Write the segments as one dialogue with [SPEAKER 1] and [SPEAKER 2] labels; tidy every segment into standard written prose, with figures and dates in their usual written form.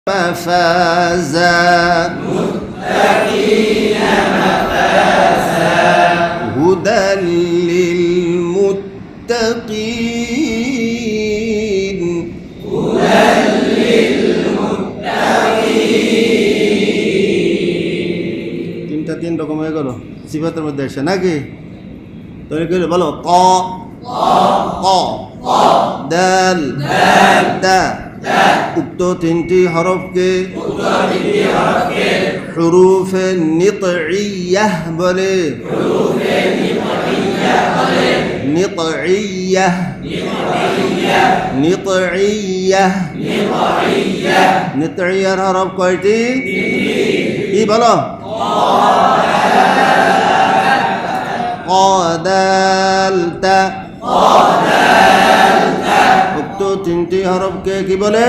[SPEAKER 1] مفازا هدى للمتقين তিন রকম হয়ে গেল সিফাতের মধ্যে এসে নাকি তৈরি করে বলো ক ক দাল দা উক্ত তিনটি হরফকে হুরুফে নিতইয়াহ বলে নিতইয়াহ নিতইয়াহ নিতইয়ার হরফ কয়টি কি বলো কদালতা উক্ত তিনটি হরফকে কি বলে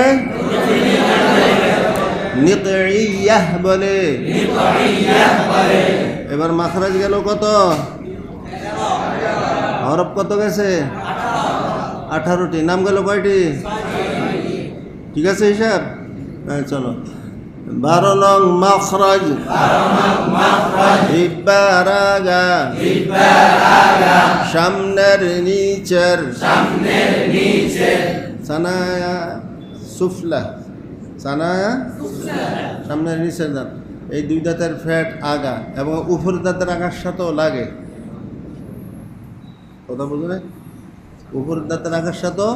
[SPEAKER 1] নিতইয়াহ বলে এবার মাখরাজ গেল কত হরফ কত গেছে 18টি নাম গেল কয়টি ঠিক আছে হিসাব চলো 12 নং মাখরাজ ইবারাগা সামনের নিচের সানায়া সুফলা সানায়া সামনের নিচের দাঁত এই দুই দাঁতের ফ্যাট আগা এবং উপর দাঁতের আগার সাথেও লাগে কথা বুঝো না উপর দাঁতের আগার সাথেও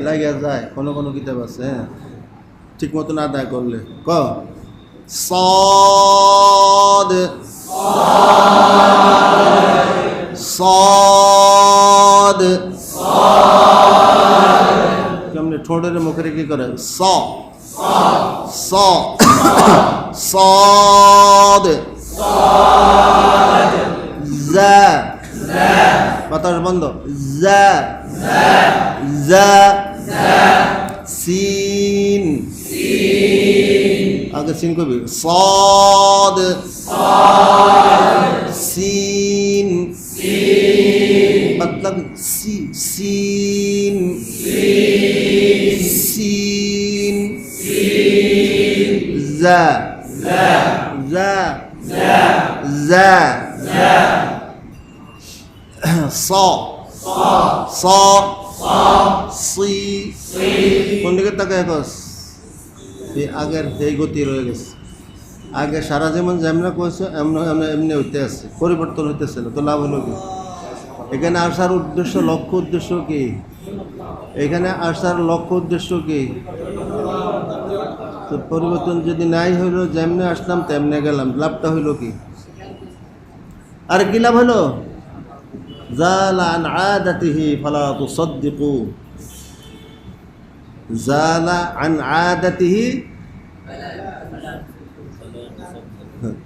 [SPEAKER 1] লাগিয়া যায় কোনো কোনো কিতাব আছে হ্যাঁ ঠিক মতন আদায় করলে ক صاد صاد কেমনে ঠোঁটের মুখে কি করে স স صاد জা বাতাস বন্ধ জা জা সিন আগে সিন কবি صاد সিন मतलब সিন সিন জা জা জা স স সি কোন দিকে তাকায় কস এই আগের এই গতি রয়ে গেছে আগে সারা যেমন যেমন কইছো এমনি হইতে আছে পরিবর্তন হইতেছে না তো লাভ হলো কি এখানে আসার উদ্দেশ্য লক্ষ্য উদ্দেশ্য কি এখানে আসার লক্ষ্য উদ্দেশ্য কি তো পরিবর্তন যদি নাই হইল যেমনি আসলাম তেমনি গেলাম লাভটা হইল কি আর কি লাভ হলো জালা আন আদাতিহি ফালা তুসাদ্দিকু জালা আন আদাতিহি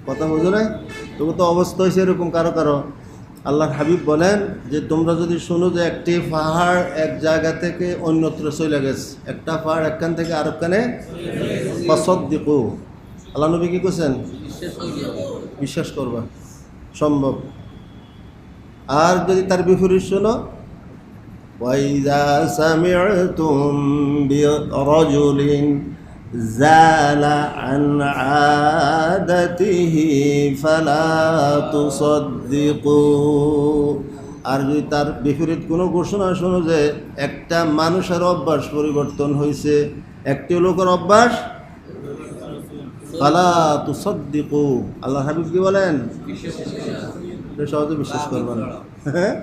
[SPEAKER 1] কথা বুঝো নাই তবু তো অবস্থা হয়েছে এরকম কারো কারো আল্লাহর হাবিব বলেন যে তোমরা যদি শোনো যে একটি পাহাড় এক জায়গা থেকে অন্যত্র চলে গেছে একটা পাহাড় একখান থেকে আরেকখানে ফাসাদ্দিকু আল্লাহ নবী কি কইছেন বিশ্বাস করবা সম্ভব আর যদি তার বিপরীত শোনো وَإِذَا سَمِعْتُمْ بِرَجُلٍ زَالَ عَنْ عَادَتِهِ فَلَا تُصَدِّقُوا আর যদি তার বিপরীত কোনো ঘোষণা শোনো যে একটা মানুষের অভ্যাস পরিবর্তন হয়েছে একটি লোকের অভ্যাস ফালা তুসাদ্দিকু আল্লাহ হাবিব কি বলেন সহজে বিশ্বাস করবে না হ্যাঁ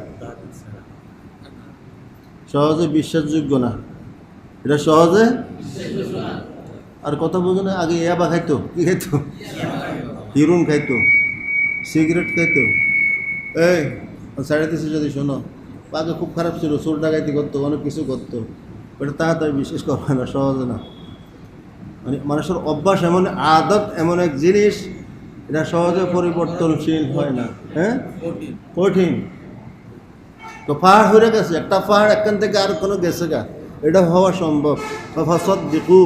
[SPEAKER 1] সহজে বিশ্বাসযোগ্য না এটা সহজে আর কথা বোঝো না আগে ইয়াবা খাইতো কি খাইতো হিরুন খাইতো সিগারেট খাইতো এই সাড়ে তিনশো যদি শোনো আগে খুব খারাপ ছিল চোর ডাকাইতি করতো অনেক কিছু করতো এটা তাড়াতাড়ি বিশ্বাস করবে না সহজে না মানে মানুষের অভ্যাস এমন আদত এমন এক জিনিস এটা সহজে পরিবর্তনশীল হয় না হ্যাঁ কঠিন তো পাহাড় হয়ে গেছে একটা পাহাড় এখান থেকে আর কোনো গেছে গা এটা হওয়া সম্ভব ফাসাদ্দিকু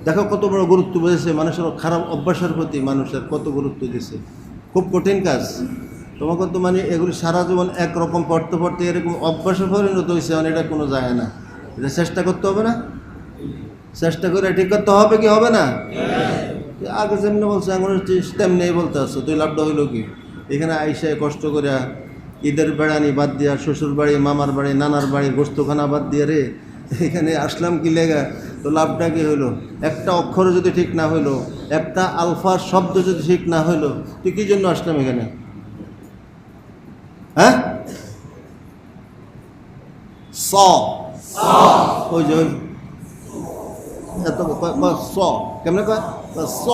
[SPEAKER 1] দেখো কত বড় গুরুত্ব বুঝেছে মানুষের খারাপ অভ্যাসের প্রতি মানুষের কত গুরুত্ব দিয়েছে খুব কঠিন কাজ তোমাকে তো মানে এগুলি সারা জীবন একরকম পড়তে পড়তে এরকম অভ্যাসে পরিণত হয়েছে মানে এটা কোনো যায় না এটা চেষ্টা করতে হবে না চেষ্টা করে ঠিক করতে হবে কি হবে না? আগে যেমনি বলছে এখন তেমনি বলতে আসছো, তুই লাভটা হইলো কি? এখানে আইসায় কষ্ট করে ঈদের বেড়ানি বাদ দিয়া, শ্বশুর বাড়ি, মামার বাড়ি, নানার বাড়ি, গোস্তখানা বাদ দিয়ে রে এখানে আসলাম কি লেগা? তো লাভটা কি হইলো? একটা অক্ষর যদি ঠিক না হইলো, একটা আলফার শব্দ যদি ঠিক না হইলো, তুই কি জন্য আসলাম এখানে? হ্যাঁ, স ওই যে এত স কেমনে কয়? স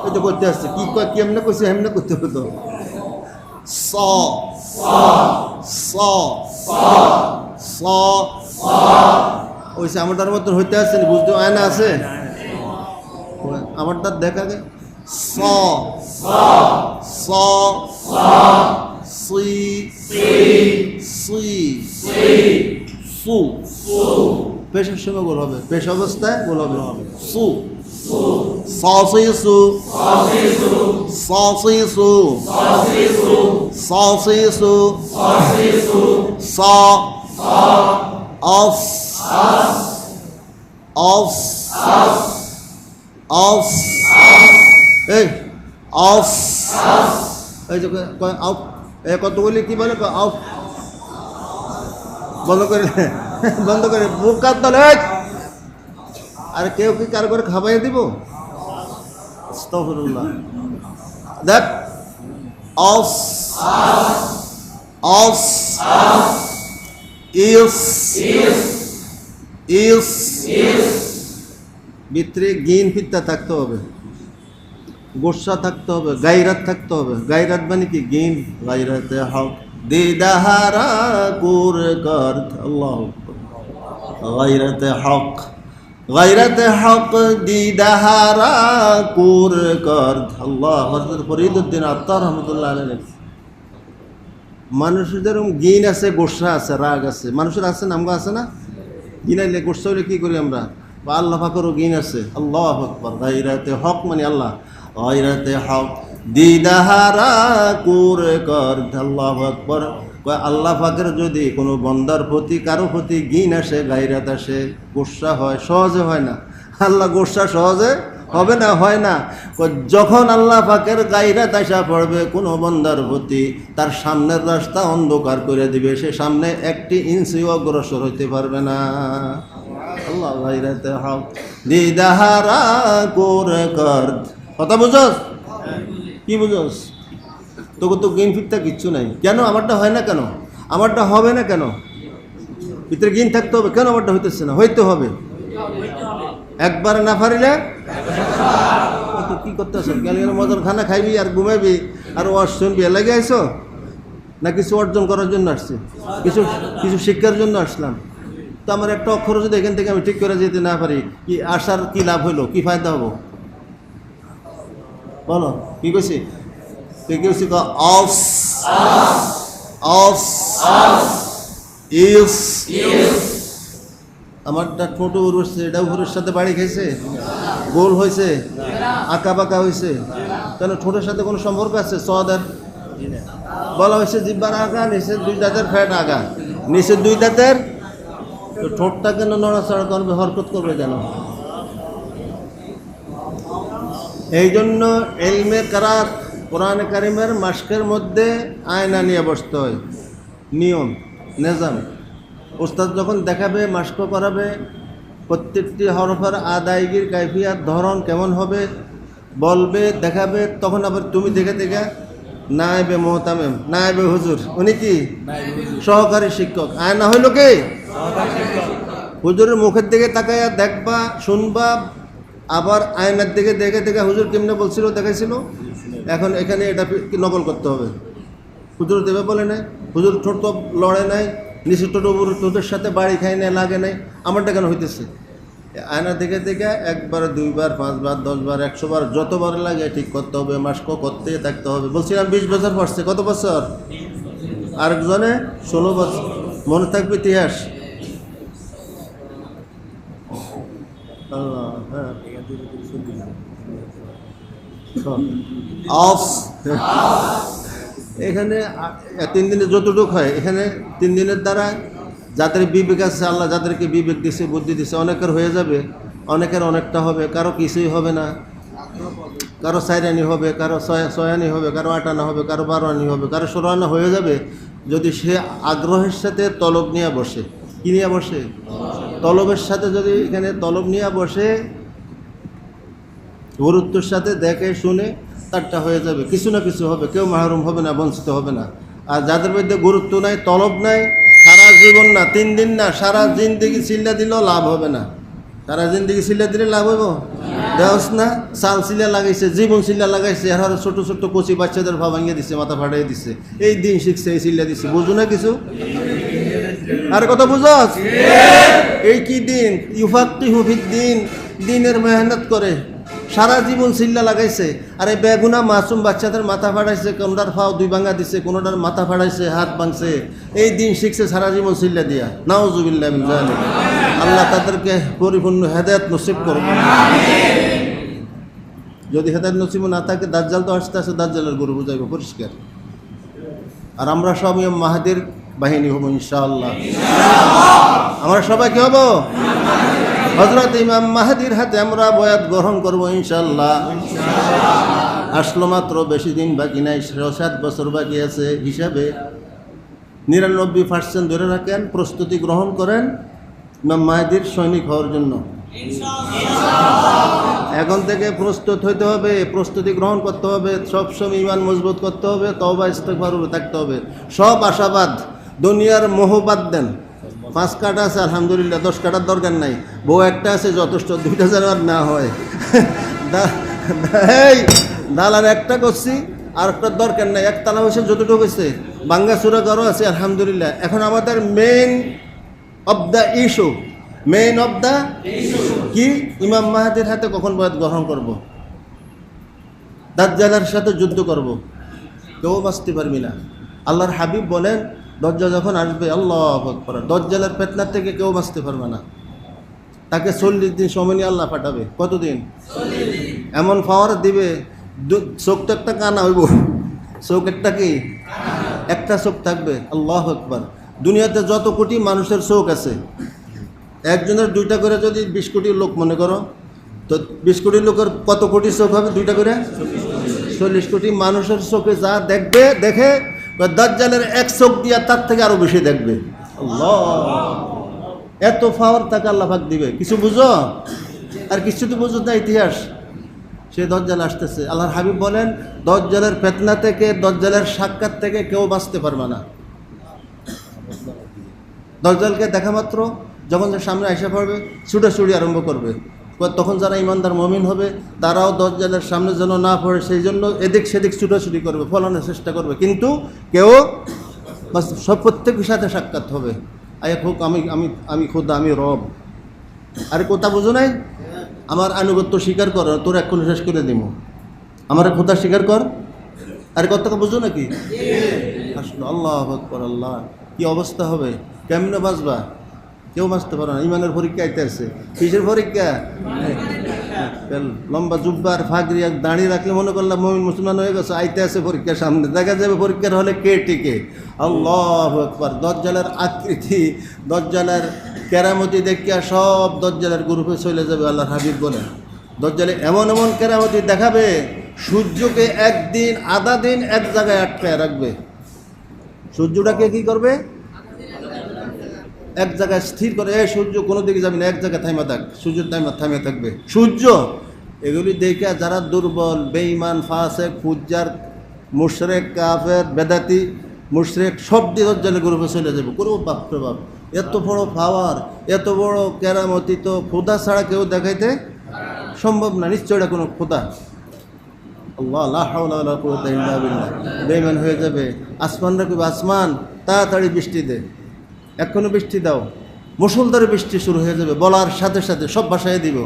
[SPEAKER 1] এই তো করতে আসছে, কি কয় কেমনে কইছে হেমনে করতে হতো। স স স ওইসে আমারটার মতো হইতে আসছে, বুঝতে আয়না আছে আমারটা দেখা গে। স স সি সি সু পেশের সময় গোল হবে, পেশ অবস্থায় গোল হবে সু সসিসু সসিসু সসিসু স অফ অফ অফ এই অফ এই যে অফ কতগুলি কি বলে অফ বন্ধ করে বন্ধ করে বুকার দলে। আর কেউ কি কারো করে খাবাই দিব? আস্তাগফিরুল্লাহ। দেখ অফ অফ ইস ইস ভিতরে গিন ফিত্তা থাকতে হবে, গোসা থাকতে হবে, গাইরাত থাকতে হবে। গাইরাত মানে কি? গিন। গাইরাতে হক দিদাহারা কুর কর আল্লাহ গাইরাতে হক গাইরাতে হক দিদাহারা কুর কর আল্লাহ। হযরত ফরিদউদ্দিন আত্তার রহমাতুল্লাহ আলাইহি। মানুষের যেরকম গিন আছে, গোসা আছে, রাগ আছে, মানুষের আছে না? আমগো আছে না? গিনাইলে গোসা হইলে কি করি আমরা? বা আল্লাহ পাকেরও গিন আছে। আল্লাহু আকবার। গাইরাতে হক মানে আল্লাহ, গাইরাতে হক দিদাহারা কুর কর আল্লাহু আকবার। আল্লাহ পাকের যদি কোনো বন্দার প্রতি, কারো প্রতি গিন আসে, গাইরাত আসে, গোসা হয়, সহজে হয় না। আল্লাহ গোসা সহজে হবে না, হয় না। যখন আল্লাহ পাকের গাইরাত আসা পড়বে কোনো বন্দার প্রতি, তার সামনের রাস্তা অন্ধকার করে দিবে, সে সামনে একটি ইঞ্চিও অগ্রসর হইতে পারবে না। আল্লাহ গাইরাতে হক দিদাহারা কুর কর। কথা বুঝোস? কি বুঝোস? তোকে তো গিন ফিরতে কিচ্ছু নাই। কেন আমারটা হয় না? কেন আমারটা হবে না? কেন ভিতরে গিন থাকতে হবে? কেন আমারটা হইতেছে না? হইতে হবে। একবার না পারিলে তো কি করতে আসো? গেলে মজার খানা খাইবি আর ঘুমাবি আর ওয়াজ শুনবি, লাগে আইসো না কিছু অর্জন করার জন্য আসছে? কিছু কিছু শিক্ষার জন্য আসলাম। তো আমার একটা অক্ষর যদি এখান থেকে আমি ঠিক করে যেতে না পারি, কি আসার কি লাভ হইলো? কি ফায়দা হবো? বলো কি কইছি? কইছি অফ অফ ইস। আমারটা ছোট উড়ছে, এটা উপরের সাথে বাড়ি খাইছে, গোল হয়েছে, আঁকা বাঁকা হয়েছে। কেন ঠোঁটের সাথে কোনো সম্পর্ক আছে? সদের বলা হয়েছে জিব্বার আগা, নিচের দুই দাঁতের ফ্যাট আগা, নিচের দুই দাঁতের। তো ঠোঁটটা কেন নড়াচড়া করবে, হরকত করবে কেন? এই জন্য ইলমে কেরাত, কোরআনে কারিমের মাস্কের মধ্যে আয়না নিয়ে বসতে হয়। নিয়ম নিজাম। ওস্তাদ যখন দেখাবে, মাস্ক করাবে, প্রত্যেকটি হরফের আদায়গির কাইফিয়াত ধরন কেমন হবে বলবে, দেখাবে। তখন আবার তুমি দেখে দেখে নায়েবে মোহতামেম, নায়েবে হুজুর, উনি কি সহকারী শিক্ষক। আয়না হইল কি? হুজুরের মুখের দিকে তাকাইয়া দেখবা, শুনবা, আবার আয়নার দিকে দেখে দেখে হুজুর কেমনে বলছিল, দেখাইছিল। এখন এখানে এটা নকল করতে হবে। হুজুর দেবে বলে নাই, হুজুর ঠোঁট তো লড়ে নাই, নিচে টোটো উপর টোটের সাথে বাড়ি খাই নাই, লাগে নাই, আমারটা কেন হইতেছে? আয়না দেখে দেখে একবার, দুইবার, 5 বার, 10 বার, 100 বার, যতবার লাগে ঠিক করতে হবে। মাস্ক করতে থাকতে হবে। বলছিলাম 20 বছর পড়ছে। কত বছর? আরেকজনে 16 বছর। মনে থাকবে ইতিহাস। হ্যাঁ অফ এখানে 3 দিনে যতটুকু হয় এখানে 3 দিনের দ্বারা যাদের বিবেক আছে, আল্লাহ যাদেরকে বিবেক দিছে, বুদ্ধি দিছে, অনেকের হয়ে যাবে, অনেকের অনেকটা হবে, কারো কিছুই হবে না, কারো 4 আনি হবে, কারো 6 আনি হবে, কারো 8 আনা হবে, কারো 12 আনি হবে, কারো 16 আনা হয়ে যাবে যদি সে আগ্রহের সাথে তলব নিয়ে বসে। কি নিয়ে বসে? তলবের সাথে যদি এখানে তলব নিয়ে বসে, গুরুত্বের সাথে দেখে শুনে তারটা হয়ে যাবে, কিছু না কিছু হবে, কেউ মাহরুম হবে না, বঞ্চিত হবে না। আর যাদের মধ্যে গুরুত্ব নাই, তলব নাই, সারা জীবন না, 3 দিন না, সারা জিন্দেগি চিল্লা দিলেও লাভ হবে না। সারা জিন্দেগি চিল্লা দিলে লাভ হইব? দেওস না, চাল চিল্লা লাগাইছে, জীবন চিল্লা লাগাইছে, আর ছোট ছোট কচি বাচ্চাদের ভাব ভাঙিয়ে দিচ্ছে, মাথা ফাটাই দিচ্ছে, এই দিন শিখছে, এই চিল্লা দিচ্ছে, বুঝো না কিছু? আর কথা বুঝস? এই কি দিন? ইউফাক্কিহু ফিদ্দিন, দিনের মেহনত করে সারা জীবন চিল্লা লাগাইছে, আর এই বেগুনা মাসুম বাচ্চাদের মাথা ফাটাইছে, কোনোটার ফাও 2 ভাঙা দিছে, কোনোটার মাথা ফাটাইছে, হাত ভাঙছে, এই দিন শিখছে সারা জীবন চিল্লা দিয়া। নাউজুবিল্লাহ মিন যালিক। আল্লাহ তাদেরকে পরিপূর্ণ হেদায়েত নসিব করুন। যদি হেদায়েত নসিব না থাকে, দাজ্জাল তো আসতে আসে, দাজ্জালের গরু বুঝাইব পরিষ্কার। আর আমরা সব ইমাম মাহাদির বাহিনী হব ইনশাআল্লাহ। আমরা সবাই কি হব? হযরত ইমাম মাহাদির হাতে আমরা বয়াত গ্রহণ করব ইনশাআল্লাহ। আসলো মাত্র, বেশি দিন বাকি নাই, 7 বছর বাকি আছে। হিসাবে 99% ধরে রাখেন, প্রস্তুতি গ্রহণ করেন ইমাম মাহাদির সৈনিক হওয়ার জন্য। এখন থেকে প্রস্তুত হইতে হবে, প্রস্তুতি গ্রহণ করতে হবে, সবসময় ইমান মজবুত করতে হবে, তওবা ইস্তেগফার থাকতে হবে। সব আশাবাদ, দুনিয়ার মোহ বাদ দেন। 5 কাটা আছে আলহামদুলিল্লাহ, 10 কাটার দরকার নাই। বউ একটা আছে যথেষ্ট, 2টা যেন আর না হয়। এই দালান একটা করছি, আর একটা দরকার নাই। একতলা হয়েছে, যতটুকু হয়েছে, বাঙ্গা চূড়া ঘরও আছে আলহামদুলিল্লাহ। এখন আমাদের মেইন অফ দ্য ইস্যু কি? ইমাম মাহাদির হাতে কখন বয়াত গ্রহণ করব? দাজ্জালের সাথে যুদ্ধ করব, কেউ বাঁচতে পারবি না। আল্লাহর হাবিব বলেন, দজ্জাল যখন আসবে, আল্লাহু আকবার, দজ্জালের ফিতনা থেকে কেউ বাঁচতে পারবে না। তাকে 40 দিন সময় নিয়ে আল্লাহ পাঠাবে। কতদিন? 40 দিন। এমন পাওয়ার দিবে, চোখ তো একটা কানা হইব, চোখ একটা কি? একটা চোখ থাকবে। আল্লাহু আকবার। দুনিয়াতে যত কোটি মানুষের চোখ আছে, একজনের 2টা করে যদি 20 কোটি লোক মনে করো, তো 20 কোটি লোকের কত কোটি চোখ হবে? 2টা করে 40 কোটি মানুষের চোখে যা দেখবে, দেখে দাজ্জালের এক চোখ দিয়া তার থেকে আরো বেশি দেখবে। আল্লাহ, এত পাওয়ার তাকে আল্লাহ পাক দিবে। কিছু বুঝো? আর কিছু তো বুঝো না ইতিহাস। সে দাজ্জাল আসতেছে। আল্লাহর হাবিব বলেন, দাজ্জালের ফিতনা থেকে, দাজ্জালের সাক্ষাৎ থেকে কেউ বাঁচতে পারবে না। দাজ্জালকে দেখা মাত্র যখন তার সামনে আইসা পড়বে, ছুটাছুটি আরম্ভ করবে। তখন যারা ইমানদার মুমিন হবে, তারাও দাজ্জালের সামনে যেন না পড়ে, সেই জন্য এদিক সেদিক ছুটাছুটি করবে, ফলানোর চেষ্টা করবে, কিন্তু কেউ সব প্রত্যেকের সাথে সাক্ষাৎ হবে। আয় হোক, আমি খোদা, আমি রব। আরে কথা বুঝো নাই? আমার আনুগত্য স্বীকার কর, তোর এক্ষুনি শেষ করে দিব। আমার খোদা স্বীকার কর। আরে কথা বুঝো নাকি? আসলে আল্লাহু আকবার, আল্লাহ, কি অবস্থা হবে? কেমনে বাঁচবা? কেউ বাঁচতে পারে না। ইমানের পরীক্ষা আইতে আছে। কিসের পরীক্ষা? লম্বা জুব্বার ফাগরি আর দাঁড়িয়ে রাখলে মনে করলাম মুমিন মুসলমান হয়ে গেছে। আইতে আছে পরীক্ষার সামনে, দেখা যাবে পরীক্ষার হলে কে টিকে। আল্লাহু আকবার। দাজ্জালের আকৃতি, দাজ্জালের কেরামতি দেখিয়া সব দাজ্জালের গ্রুপে চলে যাবে। আল্লাহর হাবিব বলেন, দাজ্জালে এমন এমন কেরামতি দেখাবে, সূর্যকে একদিন, আধা দিন এক জায়গায় আটকায় রাখবে। সূর্যটাকে কি করবে? এক জায়গায় স্থির করে, সূর্য কোনো দিকে যাবে না, এক জায়গায় থাইমা থাক, সূর্য থামে থাকবে। সূর্য এগুলি দেখে যারা দুর্বল, বেঈমান, ফাসেক, ফুজ্জার, মুশরিক, কাফের, বেদাতি, মুশরিক, সব দিয়ে দাজ্জালের গ্রুপে চলে যাবে। কোনো বাপরে বাপ, এত বড় পাওয়ার, এত বড় কেরামতি তো খোদা ছাড়া কেউ দেখাইতে সম্ভব না। নিশ্চয় এটা কোনো খোদা। আল্লাহ, লা হাওলা ওয়ালা কুওয়াতা ইল্লা বিল্লাহ। বেঈমান হয়ে যাবে। আসমানরা কি, আসমান তাড়াতাড়ি বৃষ্টি দে, এখনো বৃষ্টি দাও, মুষলধারে বৃষ্টি শুরু হয়ে যাবে। বলার সাথে সাথে সব ভাষায় দিব।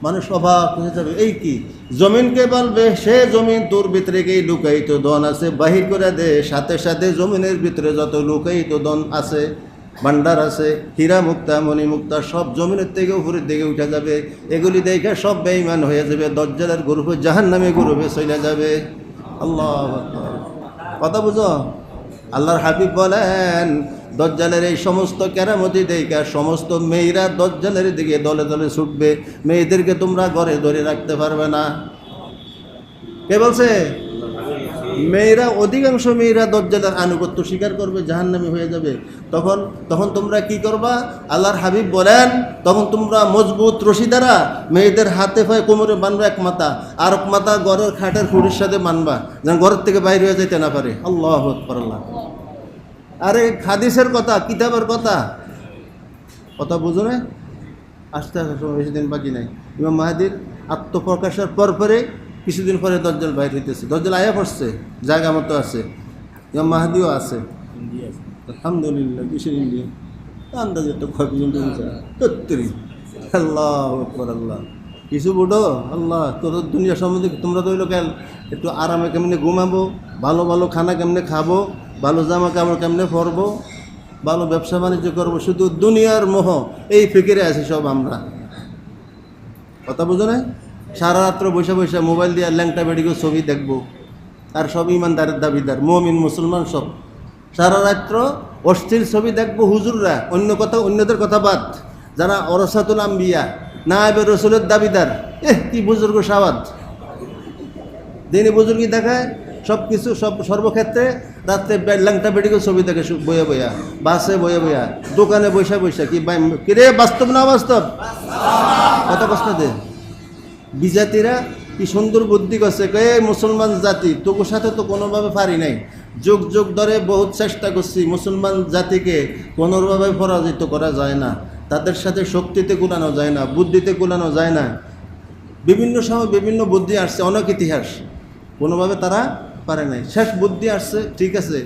[SPEAKER 1] মানুষ অবাক হয়ে যাবে। এই কি? জমিনকে বলবে, সে জমিন তোর ভিতরে কি লুকায়িত ধন আছে, বাহির করে দে। সাথে সাথে জমিনের ভিতরে যত লুকায়িত ধন আছে, ভান্ডার আছে, হীরা মুক্তা, মণি মুক্তা, সব জমিনের থেকে উপরের দিকে উঠে যাবে। এগুলি দেখে সব বেঈমান হয়ে যাবে। দাজ্জালের গ্রুপে, জাহান্নামী গ্রুপে চলে যাবে। আল্লাহু আকবার। কথা বুঝো? আল্লাহর হাবিব বলেন দজ্জালের এই সমস্ত কেরামতি দেখে সমস্ত মেয়েরা দজ্জালের দিকে দলে দলে ছুটবে, মেয়েদেরকে তোমরা ঘরে ধরে রাখতে পারবে না। কে বলছে? মেয়েরা, অধিকাংশ মেয়েরা দজ্জালের আনুগত্য স্বীকার করবে, জাহান্নামী হয়ে যাবে। তখন তোমরা কি করবা? আল্লাহর হাবিব বলেন তখন তোমরা মজবুত রশি দ্বারা মেয়েদের হাতে পায়ে কোমরে বানবা এক মাথা, আর এক মাথা ঘরের খাটের খুঁড়ির সাথে বানবা, যেন ঘরের থেকে বাইরে হয়ে যেতে না পারে। আল্লাহু আকবার। আল্লাহ, আরে হাদিসের কথা, কিতাবের কথা, কথা বুঝো না? আস্তে আস্তে, বেশি দিন বাকি নাই। ইমাম মাহাদির আত্মপ্রকাশের পরে কিছুদিন পরে দজ্জাল বাইর হইতেছে। দজ্জাল আয়া পড়ছে, জায়গা মতো আছে। ইমাম মাহাদিও আছে, আলহামদুলিল্লাহ। কিসের ইন্ডিয়া? আন্দাজে তো কয়েকজন তত্তরি। আল্লাহু আকবার। আল্লাহ, কিছু বুড়ো আল্লাহ, তোর দুনিয়া সম্বন্ধে তোমরা তো হইলো কেন একটু আরামে কেমনে ঘুমাবো, ভালো ভালো খানা কেমনে খাবো, ভালো জামা কাপড় কেমনে পরবো, ভালো ব্যবসা বাণিজ্য করবো, শুধু দুনিয়ার মোহ, এই ফিকিরে আছি সব আমরা। কথা বুঝো না? সারা রাত্র বসে বসে মোবাইল দিয়ে ল্যাংটা বেডিকে ছবি দেখবো, আর সব ইমানদারের দাবিদার মুমিন মুসলমান সব সারা রাত্র অশ্লীল ছবি দেখবো। হুজুররা, অন্যদের কথা বাদ, যারা ওরাসাতুল আম্বিয়া নায়েবে রসুলের দাবিদার, কি বুজুর্গ সাওয়াদ, দিনী বুজুর্গি দেখায় সব কিছু, সর্বক্ষেত্রে রাত্রে ল্যাংটা বেডিকে ছবি দেখে বইয়া বইয়া, বাসে বইয়া বইয়া, দোকানে বৈশা বৈশা। কিরে, বাস্তব না অবাস্তব? কত কষ্ট দে। বিজাতিরা কি সুন্দর বুদ্ধি করছে, কে মুসলমান জাতি তোর সাথে তো কোনোভাবে পারি নাই, যুগ যুগ ধরে বহুত চেষ্টা করছি, মুসলমান জাতিকে কোনোভাবে পরাজিত করা যায় না, তাদের সাথে শক্তিতে কুলানো যায় না, বুদ্ধিতে কুলানো যায় না। বিভিন্ন সময় বিভিন্ন বুদ্ধি আসছে, অনেক ইতিহাস, কোনোভাবে তারা পারে নাই। শেষ বুদ্ধি আসছে, ঠিক আছে,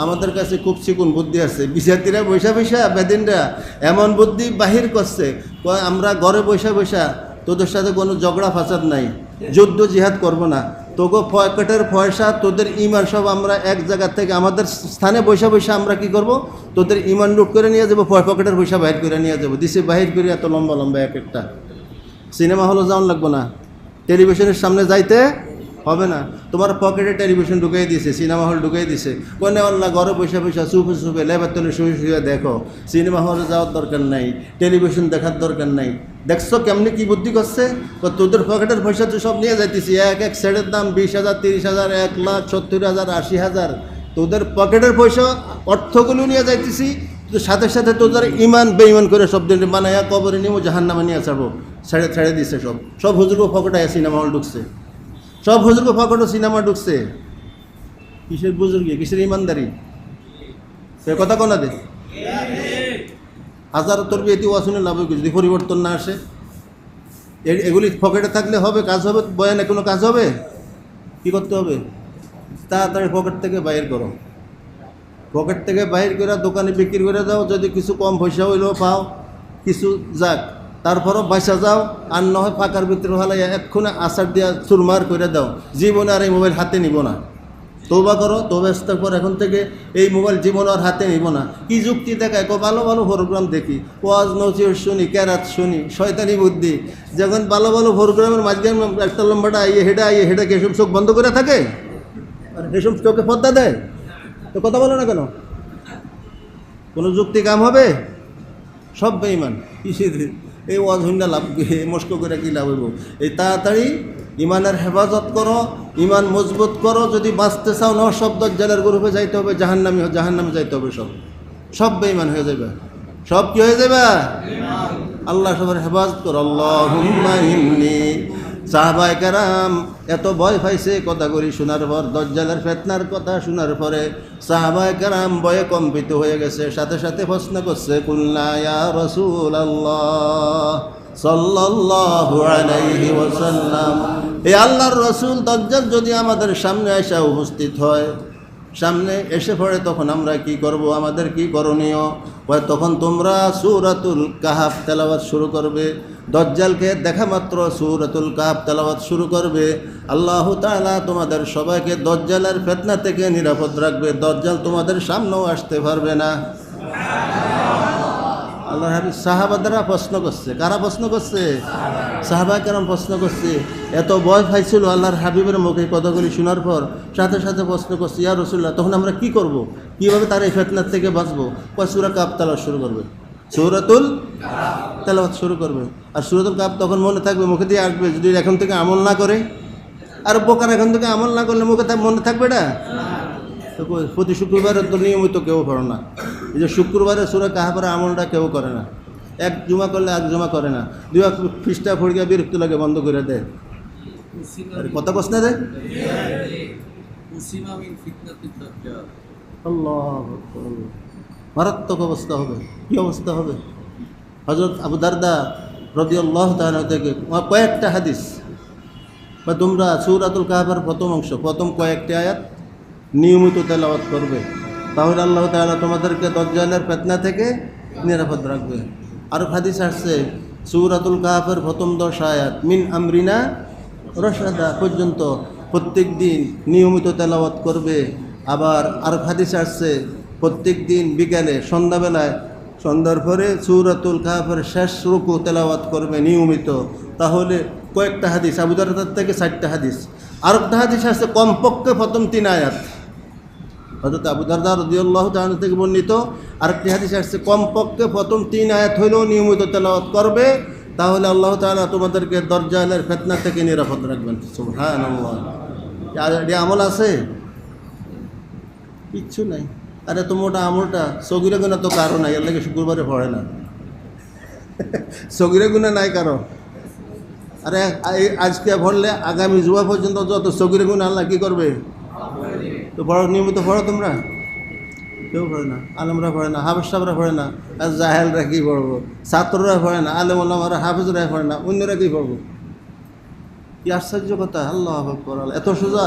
[SPEAKER 1] আমাদের কাছে খুব চিকুন বুদ্ধি আছে। বিজাতিরা বৈশা বৈশা, বেদিনরা এমন বুদ্ধি বাহির করছে, আমরা ঘরে বৈশা বৈশা তোদের সাথে কোনো ঝগড়া ফাসাদ নাই, যুদ্ধ জিহাদ করবো না, তোকে পকেটের পয়সা, তোদের ইমান সব আমরা এক জায়গা থেকে আমাদের স্থানে বৈশা বৈশা আমরা কি করব, তোদের ইমান লুট করে নিয়ে যাবো, পকেটের পয়সা বাহির করে নিয়ে যাবো। দিছে বাহির করে এত লম্বা লম্বা এক একটা। সিনেমা হলে যাওয়ান লাগবো না, টেলিভিশনের সামনে যাইতে হবে না, তোমার পকেটে টেলিভিশন ঢুকিয়ে দিয়েছে, সিনেমা হল ঢুকিয়ে দিছে। কোনে আল্লাহ ঘরে বসে বসে চুপে চুপে লেবার তলে শুয়ে শুয়ে দেখো, সিনেমা হলে যাওয়ার দরকার নাই, টেলিভিশন দেখার দরকার নাই। দেখছো কেমনি কি বুদ্ধি করছে? তোদের পকেটের পয়সা তো সব নিয়ে যাইতেছি, এক সেটের দাম 20,000, 30,000, 1,70,000, 80,000, তোদের পকেটের পয়সা অর্থগুলো নিয়ে যাইতেছি, সাথে সাথে তোদের ইমান বেঈমান করে সব দিন বানাইয়া কবরে নিয়ে জাহান্নামে নিয়ে ছাড়বো, ছেড়ে দিছে। সব হুজুরকে পকেটে সিনেমা হল ঢুকছে, সব হুজুরকে পকেটে সিনেমা ঢুকছে। কিসের বুজুর্গি, কিসের ইমানদারি, সে কথা কোনা দে। হাজার তোর বিয়ে শুনে লাভ যদি পরিবর্তন না আসে, এগুলি পকেটে থাকলে হবে, কাজ হবে? বয়ানে কোনো কাজ হবে? কি করতে হবে? তাড়াতাড়ি পকেট থেকে বাইর করো, পকেট থেকে বাইর করে দোকানে বিক্রি করে দাও, যদি কিছু কম পয়সা হইলেও পাও, কিছু যাক, তারপরও বাইসা যাও। আর নয় ফাঁকার ভিতরে হলে এক্ষণে আচার দিয়া চুরমার করে দাও, জীবনে আর এই মোবাইল হাতে নিব না। তৌবা করো, তৌবা ইস্তেগফার, এখন থেকে এই মোবাইল জীবন আর হাতে নিব না। কি যুক্তি দেখায়? ভালো ভালো প্রোগ্রাম দেখি, ওয়াজ নসিহত শুনি, কেরাত শুনি, শয়তানি বুদ্ধি। যখন ভালো ভালো প্রোগ্রামের মাঝখানে একটা লম্বাটা আইয়ে হেঁটে এসব চোখ বন্ধ করে থাকে, আর এসব চোখে পর্দা দেয়, তো কথা বলো না কেন? কোনো যুক্তি কাম হবে? সব বেঈমান। এই ওয়াজ হইনা লাভ, মস্ক করে কি লাভ হইব? এই তাড়াতাড়ি ইমানের হেফাজত করো, ইমান মজবুত করো। যদি বাঁচতে চাও না, সব দজ্জালের গ্রুপে যাইতে হবে, জাহান্নামে যাইতে হবে, সব বেঈমান হয়ে যাবে। সব কি হয়ে যাবে? আল্লাহ সবার হেফাজত করো। আল্লাহুম্মা ইন্নী। সাহাবায়ে কেরাম এত ভয় পাইছে কথাগুলি শোনার পর, দজ্জালের ফিতনার কথা শোনার পরে সাহাবায়ে কেরাম ভয়ে কম্পিত হয়ে গেছে। সাথে সাথে প্রশ্ন করছে, কুলনা ইয়া রাসূলুল্লাহ সাল্লাল্লাহু আলাইহি ওয়াসাল্লাম, হে আল্লাহর রাসূল, দজ্জাল যদি আমাদের সামনে এসে উপস্থিত হয়, সামনে এসে পড়ে, তখন আমরা কি করব? আমাদের কি করণীয়? তখন তোমরা সূরাতুল কাহাফ তেলাওয়াত শুরু করবে। দজ্জালকে দেখা মাত্র সূরাতুল কাহাফ তেলাওয়াত শুরু করবে। আল্লাহ তাআলা তোমাদের সবাইকে দজ্জালের ফিতনা থেকে নিরাপদ রাখবে, দজ্জাল তোমাদের সামনেও আসতে পারবে না। আল্লাহ হাবিব সাহাবারা প্রশ্ন করছে। কারা প্রশ্ন করছে? সাহাবায়ে কেরাম প্রশ্ন করছে, এত ভয় পাইছিল আল্লাহর হাবিবের মুখে কথাগুলি শোনার পর, সাথে সাথে প্রশ্ন করছে, ইয়া রাসূলুল্লাহ, তখন আমরা কি করব, কিভাবে তার এই ফিতনার থেকে বাঁচবো? সূরা কাহফ তেলাওয়াত শুরু করবে, সূরাতুল তেলাওয়াত শুরু করবে। আর সূরাতুল কাহফ তখন মনে থাকবে, মুখে দিয়ে আসবে। যদি এখন থেকে আমল না করে, আর বোকার এখন থেকে আমল না করলে মুখে মনে থাকবে না। তো প্রতি শুক্রবারে তো নিয়মিত কেউ পড়ে না। এই যে শুক্রবারে সূরা কাহফের আমলটা কেউ করে না। এক জুমা করলে এক জুমা করে না, দুই পৃষ্ঠা ফড়িয়া বিরক্ত লাগে, বন্ধ করে দেয়। কথা কস না দেয়। আল্লাহ, মারাত্মক অবস্থা হবে। কি অবস্থা হবে? হযরত আবু দারদা রাদিয়াল্লাহু তাআলা থেকে কয়েকটা হাদিস, বা তোমরা সূরাতুল কাহফের প্রথম অংশ, প্রথম কয়েকটি আয়াত নিয়মিত তেলাওয়াত করবে, তাহলে আল্লাহ তাআলা তোমাদেরকে দাজ্জালের ফিতনা থেকে নিরাপদ রাখবে। আর হাদিস আসছে সূরাতুল কাহফের প্রথম 10 আয়াত মিন আমরিনা রশাদা পর্যন্ত প্রত্যেক দিন নিয়মিত তেলাওয়াত করবে। আবার আর হাদিস আসছে প্রত্যেক দিন বিকালে সন্ধ্যাবেলায়, সন্ধ্যার পরে সূরাতুল কাহফের শেষ রুকু তেলাওয়াত করবে নিয়মিত। তাহলে কয়েকটা হাদিস, আবু দারদার থেকে 4টা হাদিস। আর একটা হাদিস আসছে কমপক্ষে প্রথম 3 আয়াত, হযরত আবু দারদা রাদিয়াল্লাহু তাআলা থেকে বর্ণিত। আরেকটি হাদিস আসছে কমপক্ষে প্রথম 3 আয়াত হইলেও নিয়মিত তেলাওয়াত করবে, তাহলে আল্লাহ তাআলা তোমাদেরকে দাজ্জালের ফিতনা থেকে নিরাপদ রাখবেন। সুবহানাল্লাহ। এই আমল আছে? কিচ্ছু নাই। আরে তোমরা আমলটা সগীরা গুনাহ তো কারো নাই, এর লাগে শুক্রবারে পড়ে না। সগীরা গুনাহ নাই কারো। আরে আজকে পড়লে আগামী জুমা পর্যন্ত যত সগীরা গুনাহ আল্লাহ কি করবে? তো পড়ো, নিয়মিত পড়ো। তোমরা কেউ পড়ে না, আলেমরা পড়ে না, হাফেজ সাহেবরা পড়ে না, আর জাহেলরা কি পড়বো? ছাত্ররা পড়ে না, আলেম ওলামারা হাফেজরা পড়ে না, অন্যরা কি পড়বো? কি আশ্চর্য কথা! আল্লাহু আকবার। এত সোজা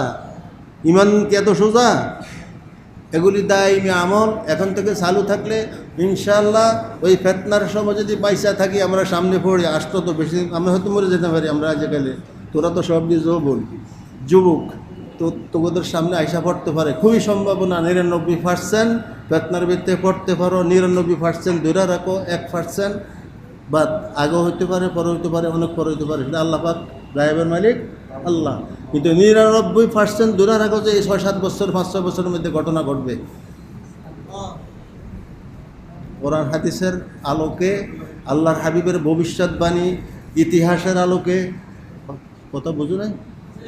[SPEAKER 1] ইমান, কি এত সোজা? এগুলি দায়মি আমল এখন থেকে চালু থাকলে ইনশাআল্লাহ ওই ফিতনার সময় যদি পয়সা থাকি আমরা সামনে পড়ি, আসতো তো বেশি, আমরা হয়তো মরে যেতে পারি। আমরা আজকালে তোরা তো সব দিয়ে যুবক, তো তোদের সামনে আইসা পড়তে পারে, খুবই সম্ভাবনা 99% ফিতনার ভিতরে পড়তে পারো। 99% ধরে রাখো, 1% বা আগেও হইতে পারে, পরে হইতে পারে, অনেক পরে হইতে পারে। সেটা আল্লাহ পাক, গায়েবের মালিক আল্লাহ। কিন্তু 99% ধরে রাখো যে এই 6-7 বছর 5-6 বছরের মধ্যে ঘটনা ঘটবে। কোরআন হাদিসের আলোকে, আল্লাহর হাবিবের ভবিষ্যৎবাণী, ইতিহাসের আলোকে, কথা বুঝো নাই?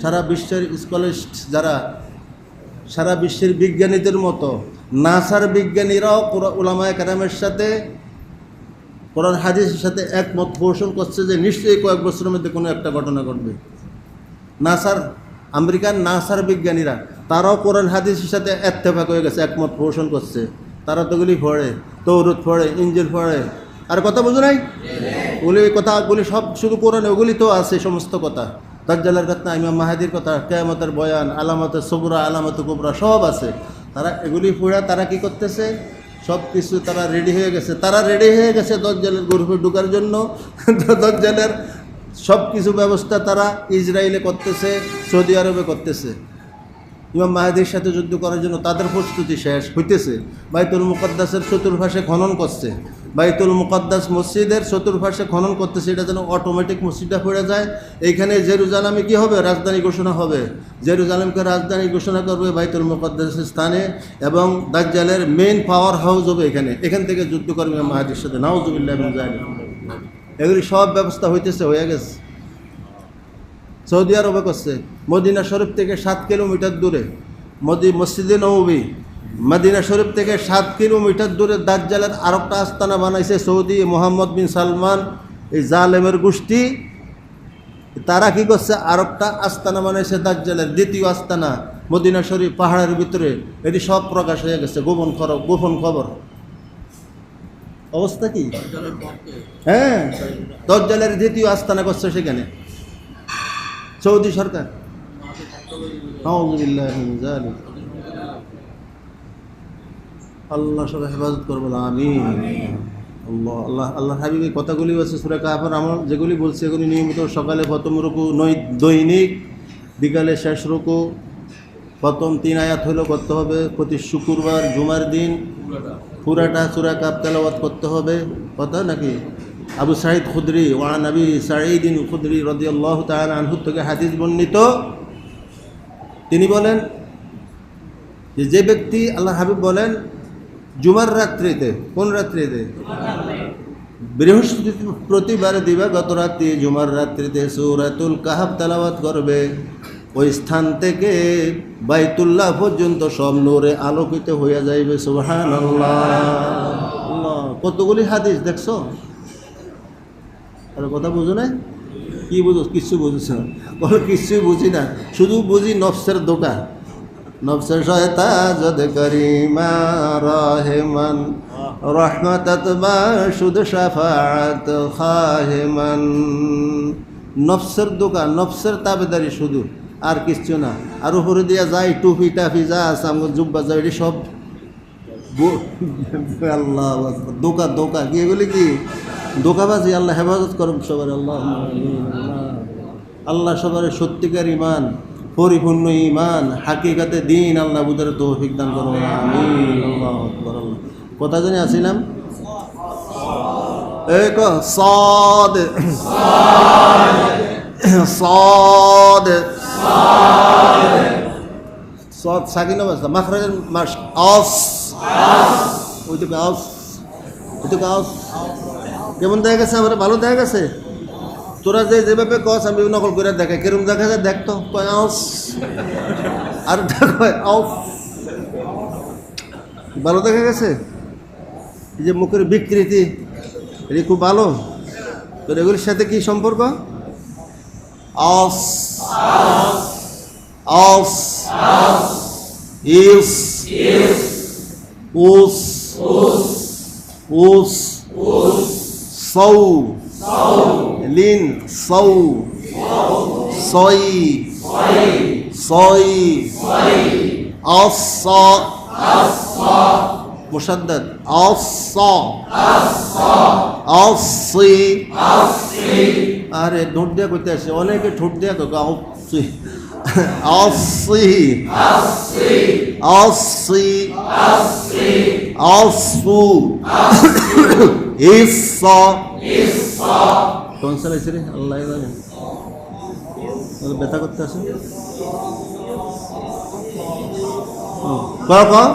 [SPEAKER 1] সারা বিশ্বের স্কলারিস্ট যারা, সারা বিশ্বের বিজ্ঞানীদের মতো নাসার বিজ্ঞানীরাও উলামায়ে কেরামের সাথে, কোরআন হাদিসের সাথে একমত পোষণ করছে যে নিশ্চয়ই কয়েক বছরের মধ্যে কোনো একটা ঘটনা ঘটবে। নাসার, আমেরিকার নাসার বিজ্ঞানীরা তারাও কোরআন হাদিসের সাথে ইত্তেফাক হয়ে গেছে, একমত পোষণ করছে। তারা তোগুলি পড়ে, তৌরাত পড়ে, ইনজিল পড়ে। আর কথা বুঝো নাই? ওগুলি কথাগুলি সব শুধু কোরআনে, ওগুলি তো আছে সমস্ত কথা। দাজ্জালের কথা, ইমাম মাহাদির কথা, কিয়ামতের বয়ান, আলামতের সগরা, আলামত কুবরা সব আছে। তারা এগুলি পড়া তারা কি করতেছে? সব কিছু তারা রেডি হয়ে গেছে। তারা রেডি হয়ে গেছে দাজ্জালের গ্রুপে ঢোকার জন্য। দাজ্জালের সব কিছু ব্যবস্থা তারা ইসরায়েলে করতেছে, সৌদি আরবে করতেছে। ইমাম মাহাদির সাথে যুদ্ধ করার জন্য তাদের প্রস্তুতি শেষ হইতেছে। বাইতুল মুকদ্দাসের চতুর্পাশে খনন করছে, বাইতুল মুকদ্দাস মসজিদের চতুর্পাশে খনন করতেছে, এটা যেন অটোমেটিক মসজিদটা পড়ে যায়। এইখানে জেরুজালেমে কি হবে? রাজধানী ঘোষণা হবে। জেরুজালেমকে রাজধানী ঘোষণা করবে বাইতুল মুকদ্দাসের স্থানে, এবং দাজ্জালের মেইন পাওয়ার হাউস হবে এখানে। এখান থেকে যুদ্ধ করবে ইমাম মাহাদির সাথে। নাউজুবিল্লাহ মিন যালিক। এগুলি সব ব্যবস্থা হইতেছে, হয়ে গেছে। সৌদি আরবে করছে, মদিনা শরীফ থেকে 7 কিলোমিটার দূরে, মসজিদে নববী মদিনা শরীফ থেকে 7 কিলোমিটার দূরে দাজ্জালের আরেকটা আস্তানা বানাইছে সৌদি মোহাম্মদ বিন সালমান, এই জালেমের গোষ্ঠী। তারা কি করছে? আরেকটা আস্তানা বানাইছে দাজ্জালের, দ্বিতীয় আস্তানা মদিনা শরীফ পাহাড়ের ভিতরে। এটি সব প্রকাশ হয়ে গেছে, গোপন খবর। অবস্থা কি? হ্যাঁ, দাজ্জালের দ্বিতীয় আস্তানা করছে সেখানে সৌদি সরকার। আউযুবিল্লাহি মিন যালিক। আল্লাহ সবাই হেফাজত করবো, আমিন। আল্লাহ আল্লাহ আল্লাহ হাবিবের কথাগুলি আছে সূরা কাহফের আমল যেগুলি বলছে, এগুলি নিয়মিত সকালে প্রথম রুকু, দৈনিক বিকালে শেষ রুকু, প্রথম 3 আয়াত হলেও করতে হবে। প্রতি শুক্রবার জুমার দিন পুরাটা সূরা কাহফ তেলাওয়াত করতে হবে। কথা নাকি? আবু সাঈদ খুদরি ওয়া নবী সাঈদিন খুদরি রাদিয়াল্লাহু তাআলা আনহু থেকে হাদিস বর্ণিত, তিনি বলেন যে ব্যক্তি, আল্লাহ হাবিব বলেন, জুমার রাত্রিতে, কোন রাত্রিতে? বৃহস্পতিবারে দিবাগত রাত্রি জুমার রাত্রিতে সূরাতুল কাহফ তেলাওয়াত করবে, ওই স্থান থেকে বাইতুল্লাহ পর্যন্ত সব নূরে আলোকিত হইয়া যাইবে। সুবহানাল্লাহ। আল্লাহ, কতগুলি হাদিস দেখছো? আর কথা বুঝো না? কি বুঝো? কিচ্ছু বুঝছ না? বলো কিচ্ছুই বুঝি না, শুধু বুঝি নফসের দোকা, নফসের শয়তা যদ করিমা রহমান রহমতত বা শুধু শাফাআত খাহেমান। নফসের দোকান, নফসের তাবেদারি শুধু, আর কিচ্ছু না। আর উপরে দিয়া যায় টুপি টাফি যা আছে আমার জুব্বা যা, এটি সব আল্লাহ দোকা দোকা কি, এগুলি কি দোকাবাজি। আল্লাহ হেফাজত করুন সবার। আল্লাহ আল্লাহ সবার সত্যিকার ইমান, পরিপূর্ণ ইমান, হাকিকাতে দিন আল্লাহ বুঝার তৌফিক দান করুন। আমিন। আল্লাহু আকবার। আল্লাহ কথা জানি আসিলাম এক সাদ সাদ সাদ সাকিন অবস্থা মাখরাজের মাস আস, ওইটুকু আস, ওইটুকু আস। কেমন দেখা গেছে? আমার ভালো দেখা গেছে? তোরা যেভাবে কস আমি নকল করে দেখে কেরম দেখা যায়, দেখতো কয় আস আর আস, ভালো দেখা গেছে? এই যে মুখের বিকৃতি, এটি খুব ভালো। তোর এগুলির সাথে কি সম্পর্ক? আস আস ইস উস উস সৌ লিন সৌ সই সই আস মুশাদ্দাদ আস আসি। আরে ঠোঁট দিয়া করতে আসে অনেকে, ঠোঁট দিয়া আসি আসি আসি আসু ইসা। কোন সাল আছে রে? আল্লাহ জানে। ব্যথা করতে আসে কখন?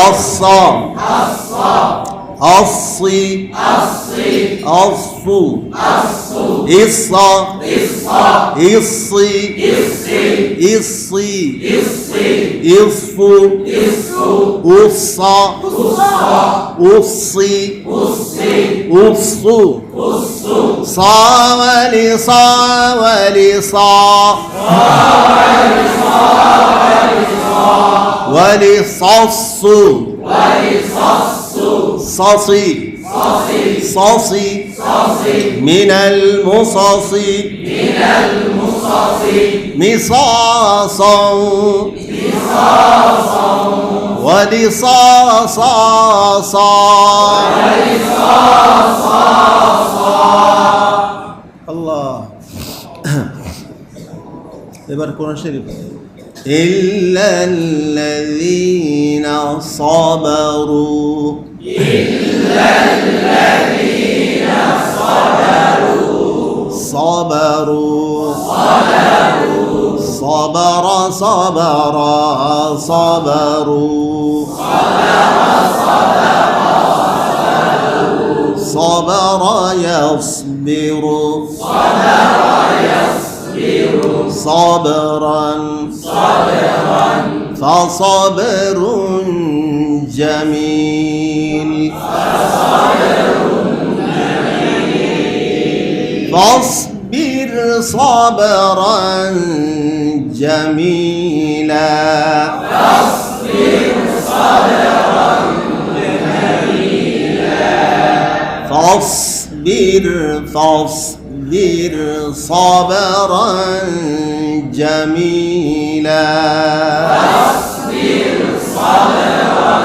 [SPEAKER 1] الصام الصي الصو الصا الصي الصي الصو الصا الصي الصو صا ولصا ولصا ولصص صصي صصي من المصص مصاصا ولصاصا الله এবার কোরআন শরীফ إلا الذين صبروا إلا الذين صبروا صبروا صبر صبر صبروا صبر يصبر صبرا فصبر جميل فاصبر صبرا جميلا فاصبر فاصبر صبرا جميلا فاصبر صبرا